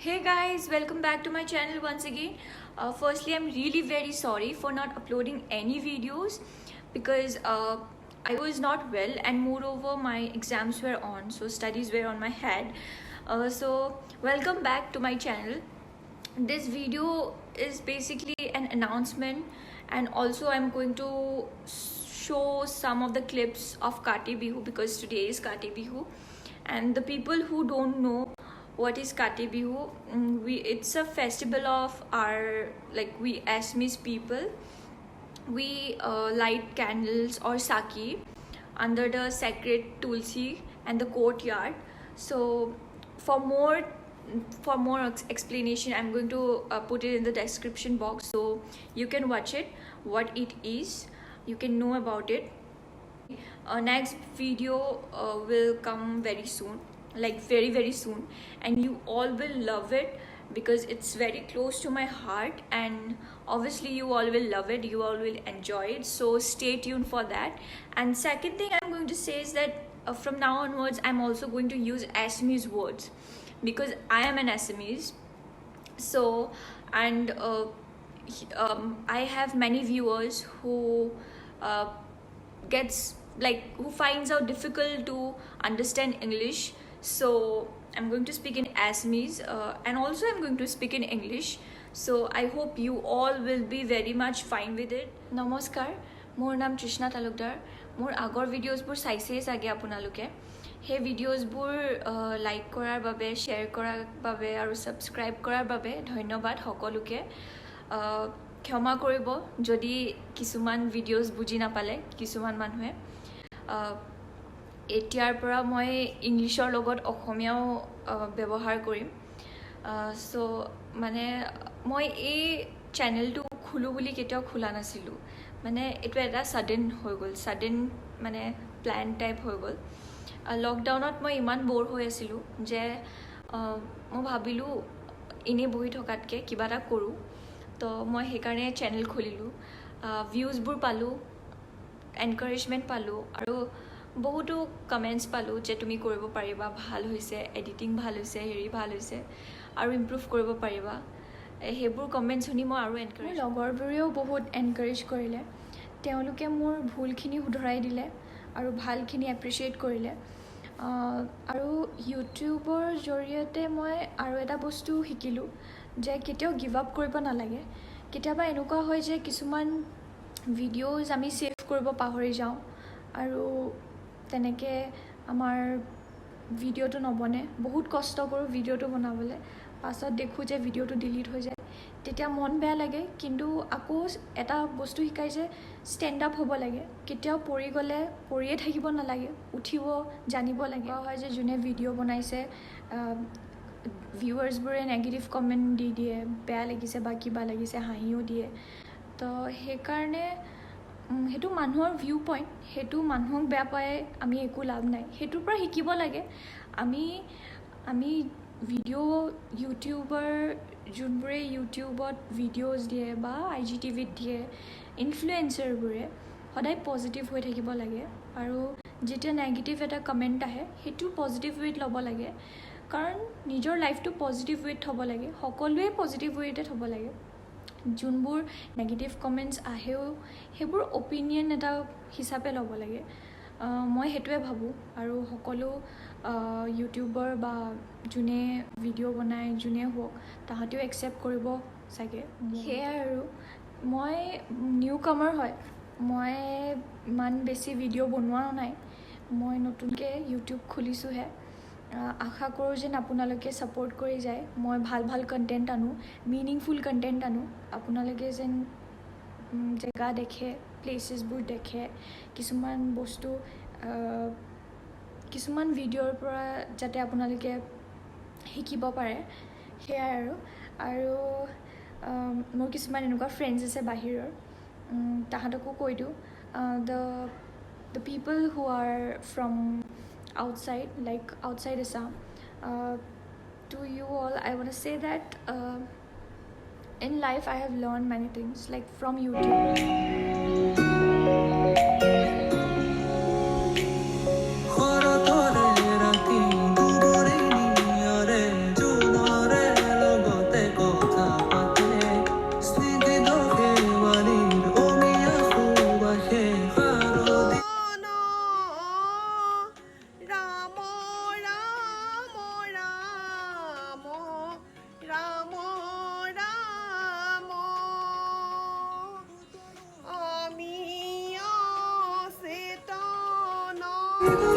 Hey guys, welcome back to my channel once again. Firstly, I'm really very sorry for not uploading any videos because I was not well, and moreover my exams were on, so studies were on my head. So welcome back to my channel. This video is basically an announcement, and also I'm going to show some of the clips of Kati Bihu because today is Kati Bihu. And the people who don't know what is Kati Bihu, it's a festival of our, we Assamese people. We light candles or saki under the sacred tulsi and the courtyard. So for more explanation, I'm going to put it in the description box so you can watch it, what it is, you can know about it. Next video will come very soon, like very soon, and you all will love it because it's very close to my heart, and obviously you all will love it, you all will enjoy it, so stay tuned for that. And second thing I'm going to say is that from now onwards I'm also going to use Assamese words because I am an Assamese. So, and I have many viewers who who finds out difficult to understand English. So I'm going to speak in Assamese and also I'm going to speak in English. So I hope you all will be very much fine with it. Namaskar, মোৰ নাম তৃষ্ণা তালুকদাৰ। মোৰ আগৰ ভিডিঅ'ছবোৰ চাইছেই চাগে আপোনালোকে। সেই ভিডিঅ'ছবোৰ like কৰাৰ বাবে, share কৰাৰ বাবে আৰু ছাবস্ক্ৰাইব কৰাৰ বাবে ধন্যবাদ সকলোকে। ক্ষমা কৰিব যদি কিছুমান ভিডিঅ'ছ বুজি নাপালে কিছুমান মানুহে। এতিয়াৰ পৰা মই ইংলিছৰ লগত অসমীয়াও ব্যৱহাৰ কৰিম। সো মানে মই এই চেনেলটো খুলো বুলি কেতিয়াও খোলা নাছিলোঁ, মানে এইটো এটা ছাডেন হৈ গ'ল, ছাডেন মানে প্ল্যান টাইপ হৈ গ'ল। লকডাউনত মই ইমান ব'ৰ হৈ আছিলোঁ যে মই ভাবিলোঁ এনেই বহি থকাতকৈ কিবা এটা কৰোঁ, তো মই সেইকাৰণে চেনেল খুলিলোঁ। ভিউজবোৰ পালোঁ, এনকাৰেজমেণ্ট পালোঁ আৰু বহুতো কমেণ্টছ পালোঁ যে তুমি কৰিব পাৰিবা, ভাল হৈছে, এডিটিং ভাল হৈছে, হেৰি ভাল হৈছে আৰু ইম্প্ৰুভ কৰিব পাৰিবা। সেইবোৰ কমেণ্ট শুনি মই আৰু এনকাৰেজ, মোৰ লগৰবোৰেও বহুত এনকাৰেজ কৰিলে, তেওঁলোকে মোৰ ভুলখিনি শুধৰাই দিলে আৰু ভালখিনি এপ্ৰিচিয়েট কৰিলে। আৰু ইউটিউবৰ জৰিয়তে মই আৰু এটা বস্তু শিকিলোঁ যে কেতিয়াও গিভ আপ কৰিব নালাগে। কেতিয়াবা এনেকুৱা হয় যে কিছুমান ভিডিঅ'জ আমি ছেভ কৰিব পাহৰি যাওঁ আৰু তেনেকৈ আমাৰ ভিডিঅ'টো নবনে। বহুত কষ্ট কৰোঁ ভিডিঅ'টো বনাবলৈ, পাছত দেখোঁ যে ভিডিঅ'টো ডিলিট হৈ যায়, তেতিয়া মন বেয়া লাগে। কিন্তু আকৌ এটা বস্তু শিকাই যে ষ্টেণ্ড আপ হ'ব লাগে, কেতিয়াও পৰি গ'লে পৰিয়ে থাকিব নালাগে, উঠিব জানিব লাগে। হয় যে যোনে ভিডিঅ' বনাইছে ভিউৱাৰ্ছবোৰে নেগেটিভ কমেণ্ট দি দিয়ে, বেয়া লাগিছে বা কিবা লাগিছে, হাঁহিও দিয়ে। তো সেইকাৰণে সেইটো মানুহৰ ভিউ পইণ্ট, সেইটো মানুহক বেয়া পাই আমি একো লাভ নাই, সেইটোৰ পৰা শিকিব লাগে। আমি ভিডিঅ' ইউটিউবাৰ যোনবোৰে ইউটিউবত ভিডিঅ'জ দিয়ে বা IGTVত দিয়ে, ইনফ্লুৱেঞ্চাৰবোৰে সদায় পজিটিভ হৈ থাকিব লাগে আৰু যেতিয়া নেগেটিভ এটা কমেণ্ট আহে সেইটো পজিটিভ ৱেত ল'ব লাগে, কাৰণ নিজৰ লাইফটো পজিটিভ ৱেত থ'ব লাগে, সকলোৱে পজিটিভ ৱেতে থ'ব লাগে। যোনবোৰ নেগেটিভ কমেণ্টছ আহেও সেইবোৰ অপিনিয়ন এটা হিচাপে ল'ব লাগে, মই সেইটোৱে ভাবোঁ। আৰু সকলো ইউটিউবাৰ বা যোনে ভিডিঅ' বনায়, যোনে হওক, তাহাঁতেও একচেপ্ট কৰিব চাগে। সেয়াই আৰু মই নিউ কামাৰ হয়, মই ইমান বেছি ভিডিঅ' বনোৱাও নাই, মই নতুনকৈ ইউটিউব খুলিছোঁহে। আশা কৰোঁ যেন আপোনালোকে ছাপোৰ্ট কৰি যায়, মই ভাল কণ্টেণ্ট আনো, মিনিংফুল কণ্টেণ্ট আনো, আপোনালোকে যেন জেগা দেখে, প্লেচেছবোৰ দেখে, কিছুমান বস্তু কিছুমান ভিডিঅ'ৰ পৰা যাতে আপোনালোকে শিকিব পাৰে, সেয়াই আৰু মোৰ কিছুমান এনেকুৱা ফ্ৰেণ্ডছ আছে বাহিৰৰ, তাহাঁতকো কৈ দিওঁ, the people who are from outside, like outside Assam, to you all I want to say that in life I have learned many things, like from YouTube. Thank you.